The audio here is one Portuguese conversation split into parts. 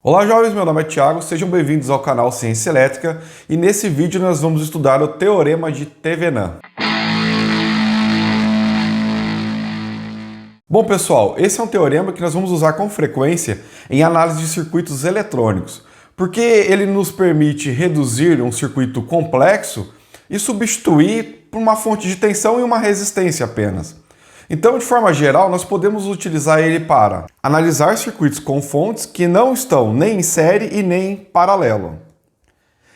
Olá jovens, meu nome é Thiago, sejam bem-vindos ao canal Ciência Elétrica e nesse vídeo nós vamos estudar o Teorema de Thevenin. Bom pessoal, esse é um teorema que nós vamos usar com frequência em análise de circuitos eletrônicos, porque ele nos permite reduzir um circuito complexo e substituir por uma fonte de tensão e uma resistência apenas. Então, de forma geral, nós podemos utilizar ele para analisar circuitos com fontes que não estão nem em série e nem em paralelo,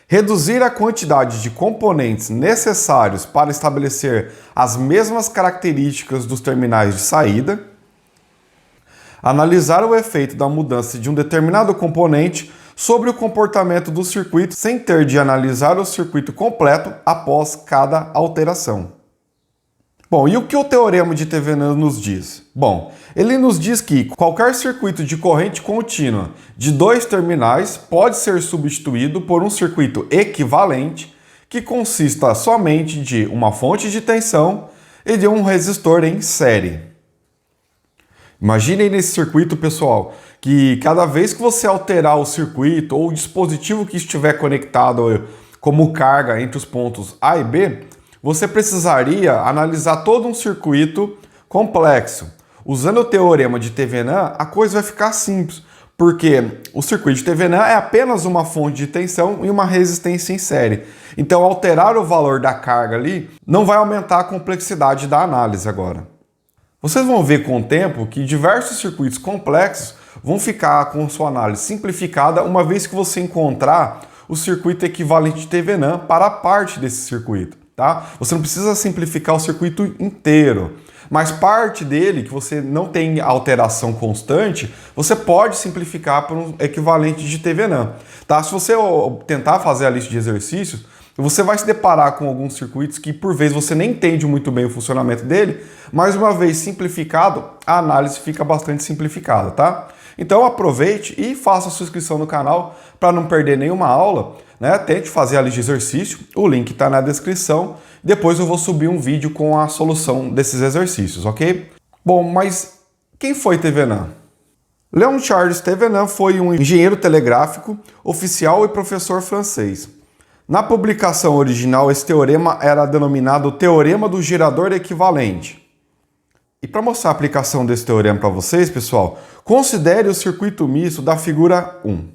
reduzir a quantidade de componentes necessários para estabelecer as mesmas características dos terminais de saída, analisar o efeito da mudança de um determinado componente sobre o comportamento do circuito sem ter de analisar o circuito completo após cada alteração. Bom, e o que o Teorema de Thevenin nos diz? Bom, ele nos diz que qualquer circuito de corrente contínua de dois terminais pode ser substituído por um circuito equivalente que consista somente de uma fonte de tensão e de um resistor em série. Imaginem nesse circuito, pessoal, que cada vez que você alterar o circuito ou o dispositivo que estiver conectado como carga entre os pontos A e B, você precisaria analisar todo um circuito complexo. Usando o Teorema de Thevenin, a coisa vai ficar simples, porque o circuito de Thevenin é apenas uma fonte de tensão e uma resistência em série. Então, alterar o valor da carga ali não vai aumentar a complexidade da análise agora. Vocês vão ver com o tempo que diversos circuitos complexos vão ficar com sua análise simplificada uma vez que você encontrar o circuito equivalente de Thevenin para a parte desse circuito. Tá? Você não precisa simplificar o circuito inteiro, mas parte dele, que você não tem alteração constante, você pode simplificar por um equivalente de Thevenin. Tá? Se você tentar fazer a lista de exercícios, você vai se deparar com alguns circuitos que por vezes você nem entende muito bem o funcionamento dele, mas uma vez simplificado, a análise fica bastante simplificada, tá? Então aproveite e faça a sua inscrição no canal para não perder nenhuma aula, né? Tente fazer a lista de exercício, o link está na descrição. Depois eu vou subir um vídeo com a solução desses exercícios, ok? Bom, mas quem foi Thevenin? Léon Charles Thevenin foi um engenheiro telegráfico, oficial e professor francês. Na publicação original, esse teorema era denominado Teorema do Gerador Equivalente. E para mostrar a aplicação desse teorema para vocês, pessoal, considere o circuito misto da figura 1.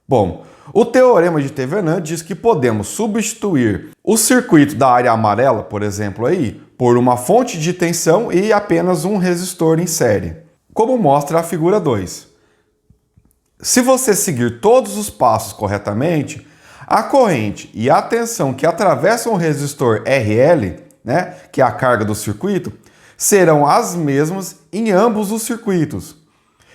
Bom, o Teorema de Thevenin diz que podemos substituir o circuito da área amarela, por exemplo, aí, por uma fonte de tensão e apenas um resistor em série, como mostra a figura 2. Se você seguir todos os passos corretamente, a corrente e a tensão que atravessam o resistor RL, né, que é a carga do circuito, serão as mesmas em ambos os circuitos.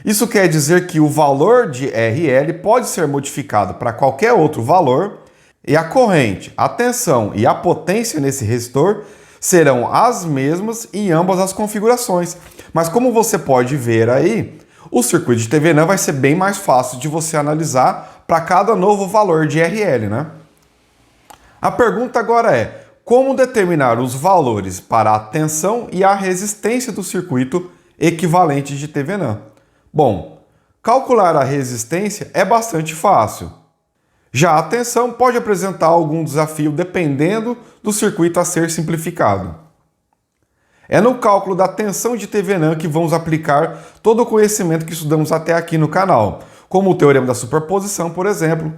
Isso quer dizer que o valor de RL pode ser modificado para qualquer outro valor e a corrente, a tensão e a potência nesse resistor serão as mesmas em ambas as configurações. Mas como você pode ver aí, o circuito de Thevenin vai ser bem mais fácil de você analisar para cada novo valor de RL, né? A pergunta agora é: como determinar os valores para a tensão e a resistência do circuito equivalente de Thevenin? Bom, calcular a resistência é bastante fácil. Já a tensão pode apresentar algum desafio dependendo do circuito a ser simplificado. É no cálculo da tensão de Thevenin que vamos aplicar todo o conhecimento que estudamos até aqui no canal, como o teorema da superposição, por exemplo,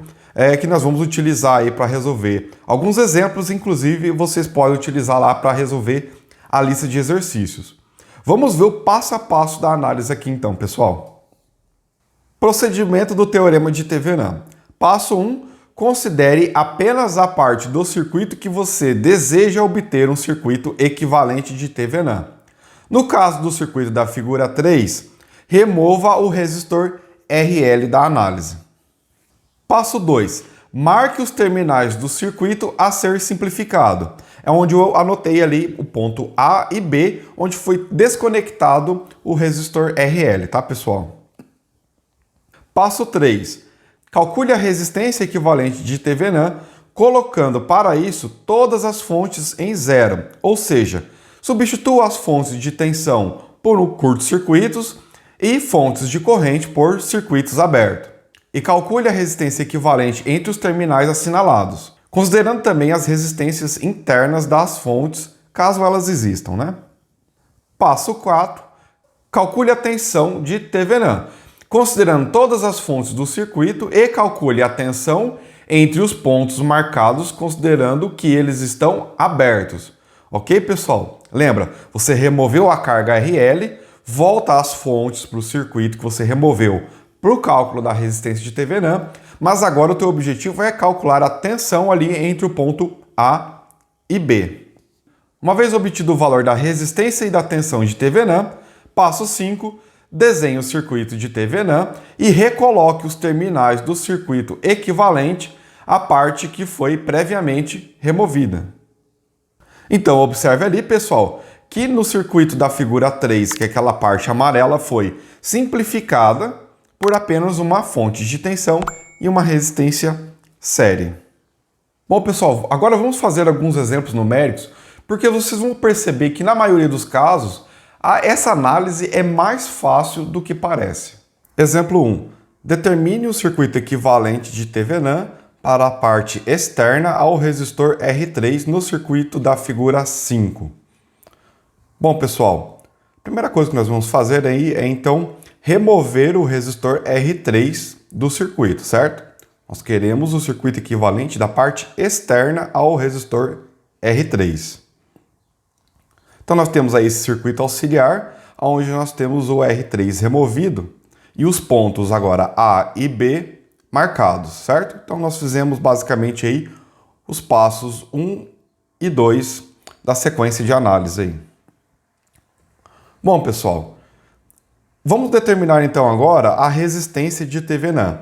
que nós vamos utilizar aí para resolver alguns exemplos, inclusive vocês podem utilizar lá para resolver a lista de exercícios. Vamos ver o passo a passo da análise aqui então, pessoal. Procedimento do Teorema de Thevenin. Passo 1. Considere apenas a parte do circuito que você deseja obter um circuito equivalente de Thevenin. No caso do circuito da figura 3, remova o resistor RL da análise. Passo 2. Marque os terminais do circuito a ser simplificado. É onde eu anotei ali o ponto A e B, onde foi desconectado o resistor RL, tá, pessoal? Passo 3. Calcule a resistência equivalente de Thevenin, colocando para isso todas as fontes em zero, ou seja, substitua as fontes de tensão por curtos-circuitos e fontes de corrente por circuitos abertos. e calcule a resistência equivalente entre os terminais assinalados, considerando também as resistências internas das fontes, caso elas existam, né? Passo 4. Calcule a tensão de Thevenin, considerando todas as fontes do circuito e calcule a tensão entre os pontos marcados, considerando que eles estão abertos. Ok, pessoal? Lembra, você removeu a carga RL, volta as fontes para o circuito que você removeu para o cálculo da resistência de Thevenin, mas agora o teu objetivo é calcular a tensão ali entre o ponto A e B. Uma vez obtido o valor da resistência e da tensão de Thevenin, passo 5, desenhe o circuito de Thevenin e recoloque os terminais do circuito equivalente à parte que foi previamente removida. Então, observe ali, pessoal, que no circuito da figura 3, que é aquela parte amarela, foi simplificada por apenas uma fonte de tensão e uma resistência série. Bom, pessoal, agora vamos fazer alguns exemplos numéricos, porque vocês vão perceber que na maioria dos casos, essa análise é mais fácil do que parece. Exemplo 1. Determine o circuito equivalente de Thevenin para a parte externa ao resistor R3 no circuito da figura 5. Bom, pessoal, a primeira coisa que nós vamos fazer aí é então remover o resistor R3 do circuito, certo? Nós queremos o circuito equivalente da parte externa ao resistor R3. Então nós temos aí esse circuito auxiliar, onde nós temos o R3 removido e os pontos agora A e B marcados, certo? Então nós fizemos basicamente aí os passos 1 e 2 da sequência de análise aí. Bom, pessoal, vamos determinar então agora a resistência de Thevenin.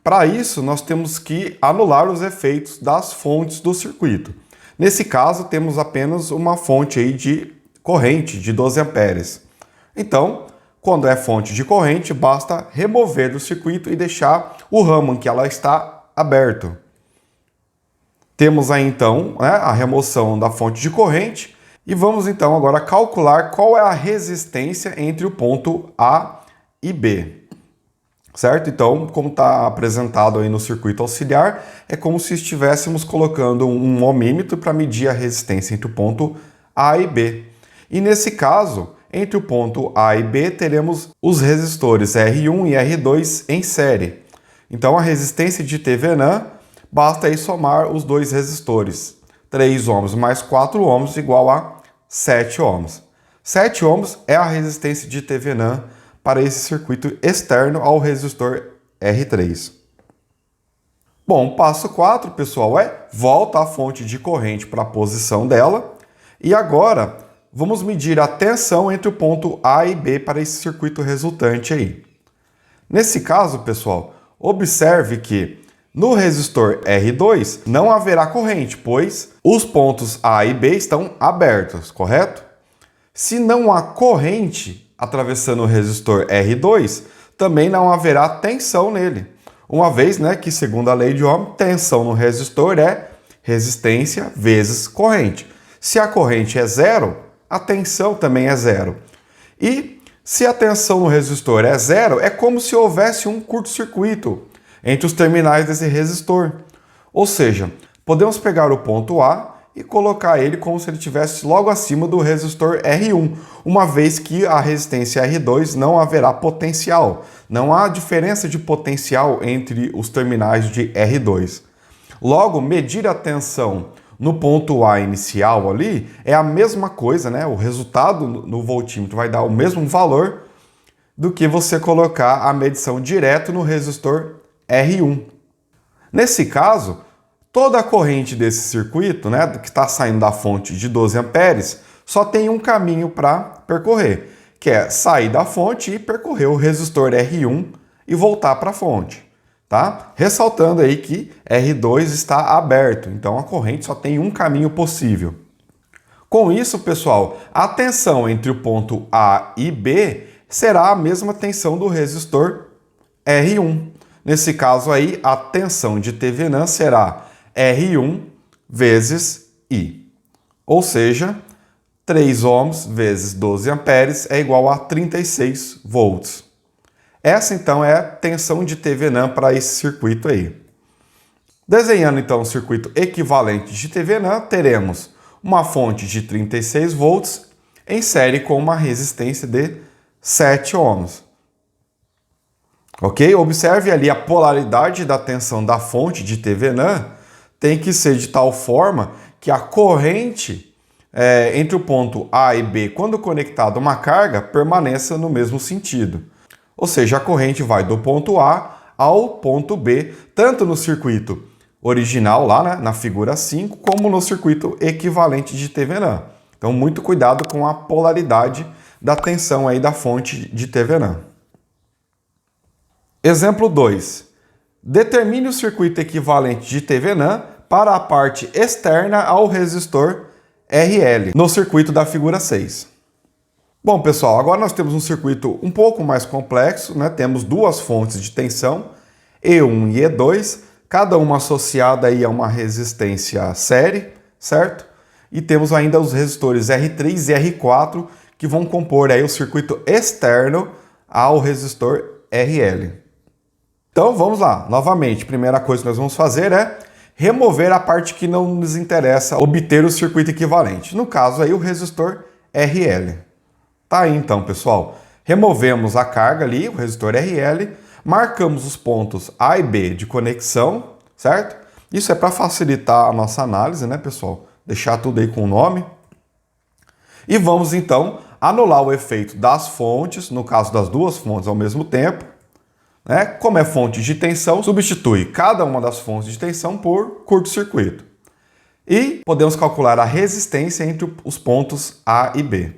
Para isso, nós temos que anular os efeitos das fontes do circuito. Nesse caso, temos apenas uma fonte aí de corrente de 12 amperes. Então, quando é fonte de corrente, basta remover do circuito e deixar o ramo em que ela está aberto. Temos aí então a remoção da fonte de corrente e vamos então agora calcular qual é a resistência entre o ponto A e B. Certo? Então, como está apresentado aí no circuito auxiliar, é como se estivéssemos colocando um ohmímetro para medir a resistência entre o ponto A e B. E nesse caso, entre o ponto A e B, teremos os resistores R1 e R2 em série. Então, a resistência de Thevenin, basta aí somar os dois resistores. 3 ohms mais 4 ohms igual a 7 ohms. 7 ohms é a resistência de Thevenin para esse circuito externo ao resistor R3. Bom, passo 4, pessoal, volta a fonte de corrente para a posição dela. E agora, vamos medir a tensão entre o ponto A e B para esse circuito resultante aí. Nesse caso, pessoal, observe que no resistor R2 não haverá corrente, pois os pontos A e B estão abertos, correto? Se não há corrente atravessando o resistor R2, também não haverá tensão nele, uma vez que, segundo a lei de Ohm, tensão no resistor é resistência vezes corrente. Se a corrente é zero, a tensão também é zero. E se a tensão no resistor é zero, é como se houvesse um curto-circuito entre os terminais desse resistor. Ou seja, podemos pegar o ponto A e colocar ele como se ele estivesse logo acima do resistor R1, uma vez que a resistência R2 não haverá potencial. Não há diferença de potencial entre os terminais de R2. Logo, medir a tensão no ponto A inicial ali é a mesma coisa, né? O resultado no voltímetro vai dar o mesmo valor do que você colocar a medição direto no resistor R1. Nesse caso, toda a corrente desse circuito, que está saindo da fonte de 12 amperes, só tem um caminho para percorrer, que é sair da fonte e percorrer o resistor R1 e voltar para a fonte. Tá? Ressaltando aí que R2 está aberto, então a corrente só tem um caminho possível. Com isso, pessoal, a tensão entre o ponto A e B será a mesma tensão do resistor R1. Nesse caso aí, a tensão de Thevenin será R1 vezes I. Ou seja, 3 ohms vezes 12 amperes é igual a 36 volts. Essa então é a tensão de TVNAND para esse circuito aí. Desenhando então o circuito equivalente de TVNAND, teremos uma fonte de 36 volts em série com uma resistência de 7 ohms. Ok? Observe ali a polaridade da tensão da fonte de TVNAND tem que ser de tal forma que a corrente entre o ponto A e B, quando conectado a uma carga, permaneça no mesmo sentido. Ou seja, a corrente vai do ponto A ao ponto B, tanto no circuito original, lá né, na figura 5, como no circuito equivalente de TVNAND. Então, muito cuidado com a polaridade da tensão aí da fonte de TVNAND. Exemplo 2. Determine o circuito equivalente de TVNAND para a parte externa ao resistor RL, no circuito da figura 6. Bom, pessoal, agora nós temos um circuito um pouco mais complexo, né? Temos duas fontes de tensão, E1 e E2, cada uma associada aí a uma resistência série, certo? E temos ainda os resistores R3 e R4, que vão compor aí o circuito externo ao resistor RL. Então vamos lá, novamente, primeira coisa que nós vamos fazer é remover a parte que não nos interessa obter o circuito equivalente. No caso aí o resistor RL. Tá aí então, pessoal. Removemos a carga ali, o resistor RL, marcamos os pontos A e B de conexão, certo? Isso é para facilitar a nossa análise, né, pessoal? Deixar tudo aí com o nome. E vamos então anular o efeito das fontes, no caso das duas fontes ao mesmo tempo. Né? Como é fonte de tensão, substitui cada uma das fontes de tensão por curto-circuito. E podemos calcular a resistência entre os pontos A e B.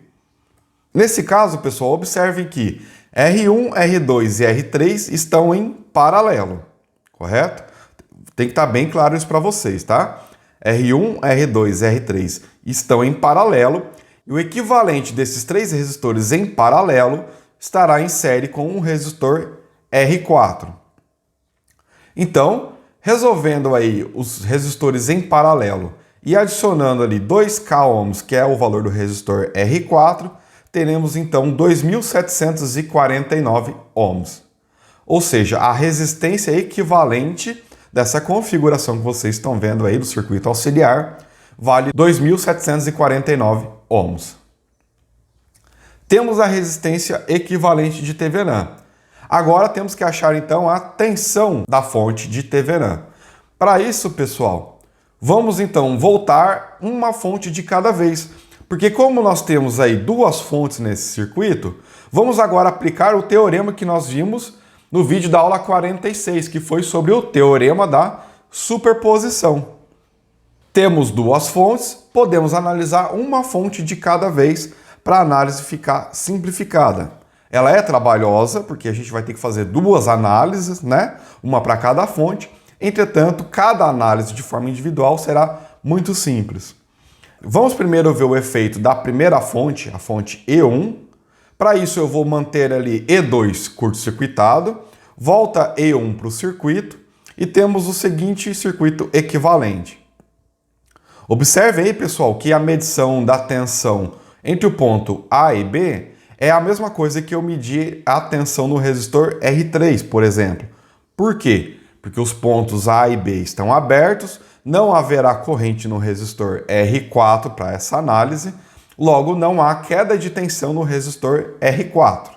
Nesse caso, pessoal, observem que R1, R2 e R3 estão em paralelo, correto? Tem que estar bem claro isso para vocês, tá? R1, R2 e R3 estão em paralelo e o equivalente desses três resistores em paralelo estará em série com um resistor R4. Então, resolvendo aí os resistores em paralelo e adicionando ali 2K ohms, que é o valor do resistor R4, teremos então 2.749 ohms. Ou seja, a resistência equivalente dessa configuração que vocês estão vendo aí do circuito auxiliar vale 2.749 ohms. Temos a resistência equivalente de TVNAND. Agora temos que achar então a tensão da fonte de TVNAND. Para isso, pessoal, vamos então voltar uma fonte de cada vez. Porque como nós temos aí duas fontes nesse circuito, vamos agora aplicar o teorema que nós vimos no vídeo da aula 46, que foi sobre o teorema da superposição. Temos duas fontes, podemos analisar uma fonte de cada vez para a análise ficar simplificada. Ela é trabalhosa, porque a gente vai ter que fazer duas análises, né? Uma para cada fonte. Entretanto, cada análise de forma individual será muito simples. Vamos primeiro ver o efeito da primeira fonte, a fonte E1. Para isso eu vou manter ali E2 curto-circuitado, volta E1 para o circuito e temos o seguinte circuito equivalente. Observe aí, pessoal, que a medição da tensão entre o ponto A e B é a mesma coisa que eu medir a tensão no resistor R3, por exemplo. Por quê? Porque os pontos A e B estão abertos, não haverá corrente no resistor R4 para essa análise, logo não há queda de tensão no resistor R4.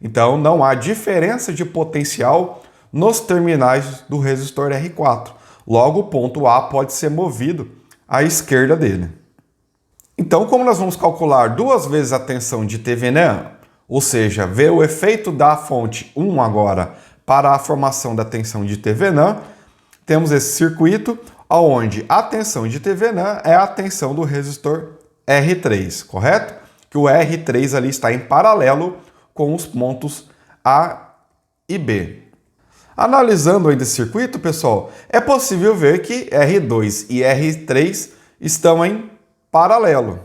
Então não há diferença de potencial nos terminais do resistor R4. Logo o ponto A pode ser movido à esquerda dele. Então, como nós vamos calcular duas vezes a tensão de TVNAND, ou seja, ver o efeito da fonte 1 agora para a formação da tensão de TVNAND, temos esse circuito onde a tensão de TVNAND é a tensão do resistor R3, correto? Que o R3 ali está em paralelo com os pontos A e B. Analisando ainda esse circuito, pessoal, é possível ver que R2 e R3 estão em paralelo.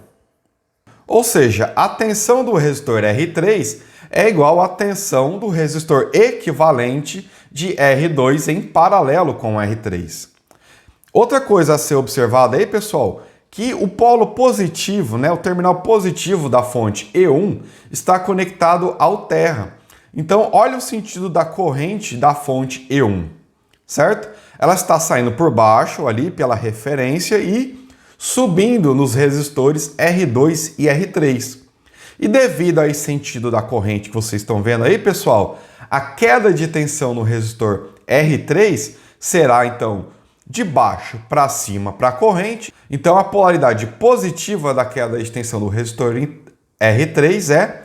Ou seja, a tensão do resistor R3 é igual à tensão do resistor equivalente de R2 em paralelo com R3. Outra coisa a ser observada aí, pessoal, que o polo positivo, né, o terminal positivo da fonte E1 está conectado ao terra. Então, olha o sentido da corrente da fonte E1, certo? Ela está saindo por baixo ali pela referência e subindo nos resistores R2 e R3. E devido a esse sentido da corrente que vocês estão vendo aí, pessoal, a queda de tensão no resistor R3 será, então, de baixo para cima para a corrente. Então, a polaridade positiva da queda de tensão do resistor R3 é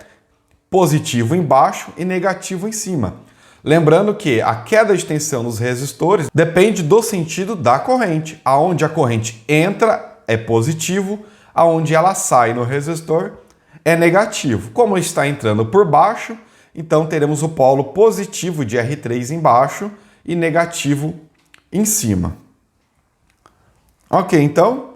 positivo embaixo e negativo em cima. Lembrando que a queda de tensão nos resistores depende do sentido da corrente. Aonde a corrente entra é positivo, aonde ela sai no resistor é negativo. Como está entrando por baixo, então teremos o polo positivo de R3 embaixo e negativo em cima. Ok, então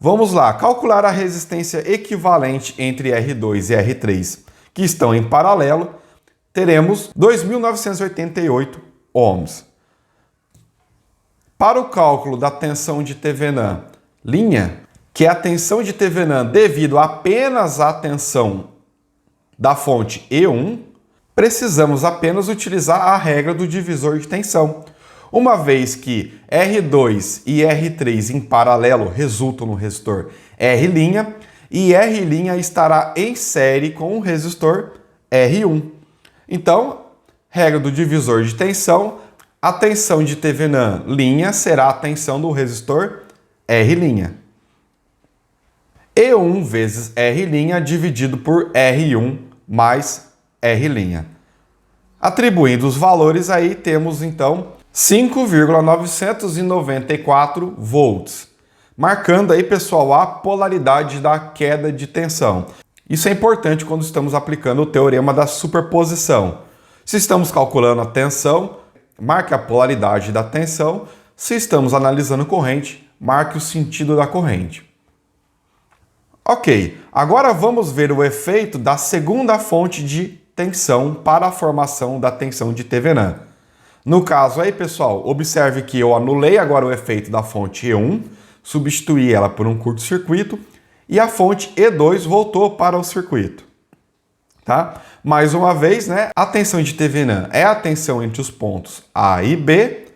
vamos lá. Calcular a resistência equivalente entre R2 e R3 que estão em paralelo. Teremos 2.988 ohms. Para o cálculo da tensão de Thevenin linha, que é a tensão de Thevenin devido apenas à tensão da fonte E1, precisamos apenas utilizar a regra do divisor de tensão. Uma vez que R2 e R3 em paralelo resultam no resistor R' e R' estará em série com o resistor R1. Então, regra do divisor de tensão, a tensão de Thevenin linha será a tensão do resistor R'. E1 vezes R' dividido por R1 mais R'. Atribuindo os valores aí, temos então 5,994 volts. Marcando aí, pessoal, a polaridade da queda de tensão. Isso é importante quando estamos aplicando o teorema da superposição. Se estamos calculando a tensão, marque a polaridade da tensão. Se estamos analisando corrente, marque o sentido da corrente. Ok, agora vamos ver o efeito da segunda fonte de tensão para a formação da tensão de Thevenin. No caso aí, pessoal, observe que eu anulei agora o efeito da fonte E1, substituí ela por um curto-circuito e a fonte E2 voltou para o circuito. Tá? Mais uma vez, né, a tensão de Thevenin é a tensão entre os pontos A e B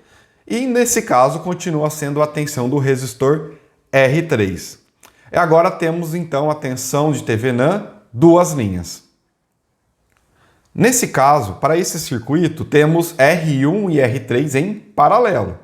e, nesse caso, continua sendo a tensão do resistor R3. E agora temos, então, a tensão de Thevenin, duas linhas. Nesse caso, para esse circuito, temos R1 e R3 em paralelo,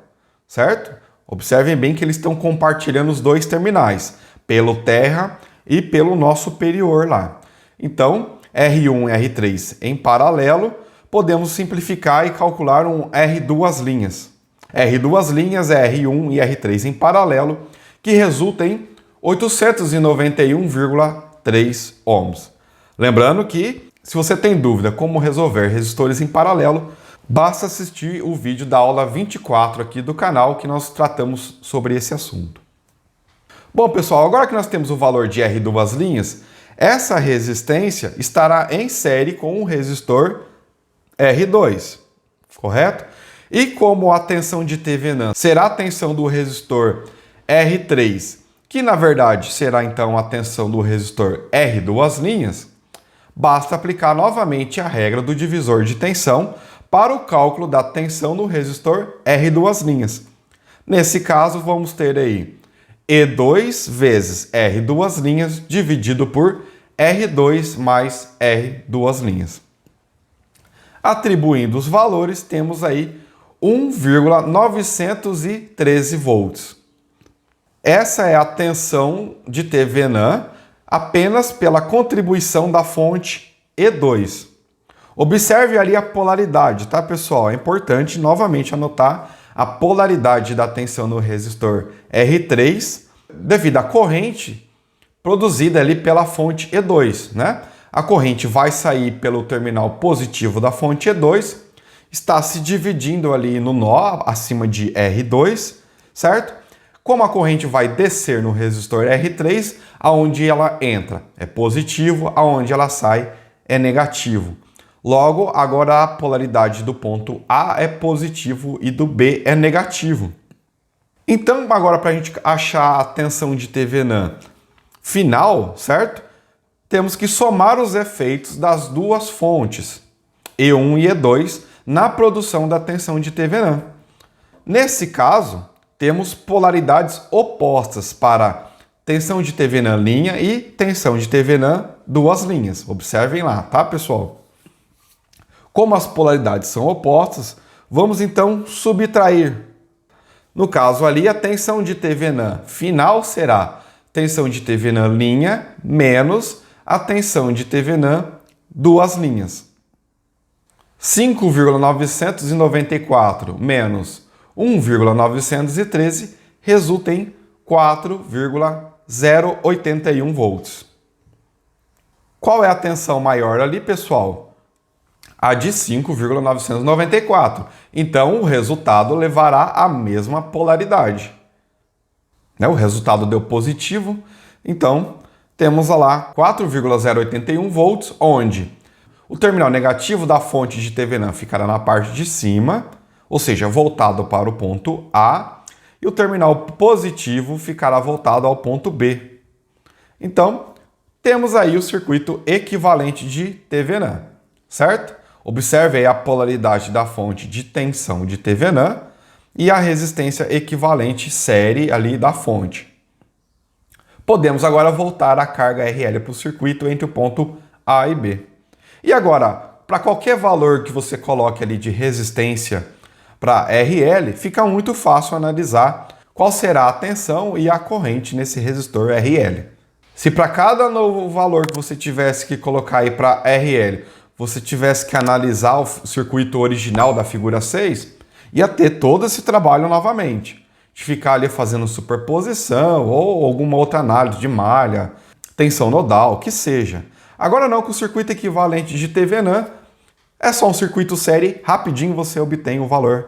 certo? Observem bem que eles estão compartilhando os dois terminais, pelo terra e pelo nó superior lá. Então, R1 e R3 em paralelo, podemos simplificar e calcular um R2 linhas. R2 linhas é R1 e R3 em paralelo, que resulta em 891,3 ohms. Lembrando que, se você tem dúvida como resolver resistores em paralelo, basta assistir o vídeo da aula 24 aqui do canal que nós tratamos sobre esse assunto. Bom, pessoal, agora que nós temos o valor de R2 linhas, essa resistência estará em série com o resistor R2, correto? E como a tensão de Thevenin será a tensão do resistor R3, que na verdade será então a tensão do resistor R2 linhas, basta aplicar novamente a regra do divisor de tensão para o cálculo da tensão do resistor R2 linhas. Nesse caso, vamos ter aí E2 vezes R2 linhas dividido por R2 mais R2 linhas. Atribuindo os valores, temos aí 1,913 volts. Essa é a tensão de Thevenin apenas pela contribuição da fonte E2. Observe ali a polaridade, tá, pessoal? É importante novamente anotar a polaridade da tensão no resistor R3 devido à corrente produzida ali pela fonte E2, né? A corrente vai sair pelo terminal positivo da fonte E2, está se dividindo ali no nó acima de R2, certo? Como a corrente vai descer no resistor R3, aonde ela entra é positivo, aonde ela sai é negativo. Logo, agora a polaridade do ponto A é positivo e do B é negativo. Então, agora para a gente achar a tensão de Thevenin final, certo? Temos que somar os efeitos das duas fontes. E1 e E2 na produção da tensão de Thevenin. Nesse caso, temos polaridades opostas para tensão de Thevenin linha e tensão de Thevenin duas linhas. Observem lá, tá, pessoal? Como as polaridades são opostas, vamos então subtrair. No caso ali, a tensão de Thevenin final será tensão de Thevenin linha menos a tensão de Thevenin duas linhas. 5,994 menos 1,913 resulta em 4,081 volts. Qual é a tensão maior ali, pessoal? A de 5,994. Então, o resultado levará a mesma polaridade. O resultado deu positivo, então temos lá 4,081 volts, onde o terminal negativo da fonte de Thevenin ficará na parte de cima, ou seja, voltado para o ponto A, e o terminal positivo ficará voltado ao ponto B. Então, temos aí o circuito equivalente de Thevenin, certo? Observe aí a polaridade da fonte de tensão de Thevenin e a resistência equivalente série ali da fonte. Podemos agora voltar a carga RL para o circuito entre o ponto A e B. E agora, para qualquer valor que você coloque ali de resistência para RL, fica muito fácil analisar qual será a tensão e a corrente nesse resistor RL. Se para cada novo valor que você tivesse que colocar aí para RL, você tivesse que analisar o circuito original da figura 6, ia ter todo esse trabalho novamente, de ficar ali fazendo superposição ou alguma outra análise de malha, tensão nodal, o que seja. Agora não, com o circuito equivalente de Thevenin, é só um circuito série, rapidinho você obtém o valor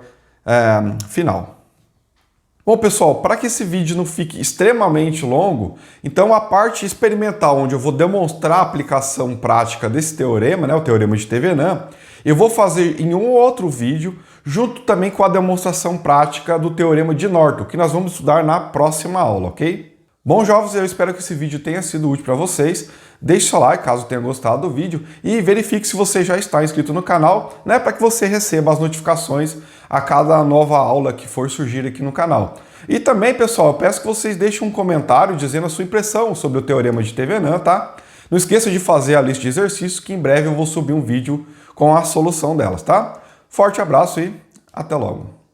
final. Bom, pessoal, para que esse vídeo não fique extremamente longo, então a parte experimental, onde eu vou demonstrar a aplicação prática desse teorema, o teorema de Thevenin, eu vou fazer em um outro vídeo, junto também com a demonstração prática do teorema de Norton, que nós vamos estudar na próxima aula, ok? Bom, jovens, eu espero que esse vídeo tenha sido útil para vocês. Deixe seu like caso tenha gostado do vídeo e verifique se você já está inscrito no canal, para que você receba as notificações a cada nova aula que for surgir aqui no canal. E também, pessoal, eu peço que vocês deixem um comentário dizendo a sua impressão sobre o teorema de Thevenin, tá? Não esqueça de fazer a lista de exercícios, que em breve eu vou subir um vídeo com a solução delas, tá? Forte abraço e até logo!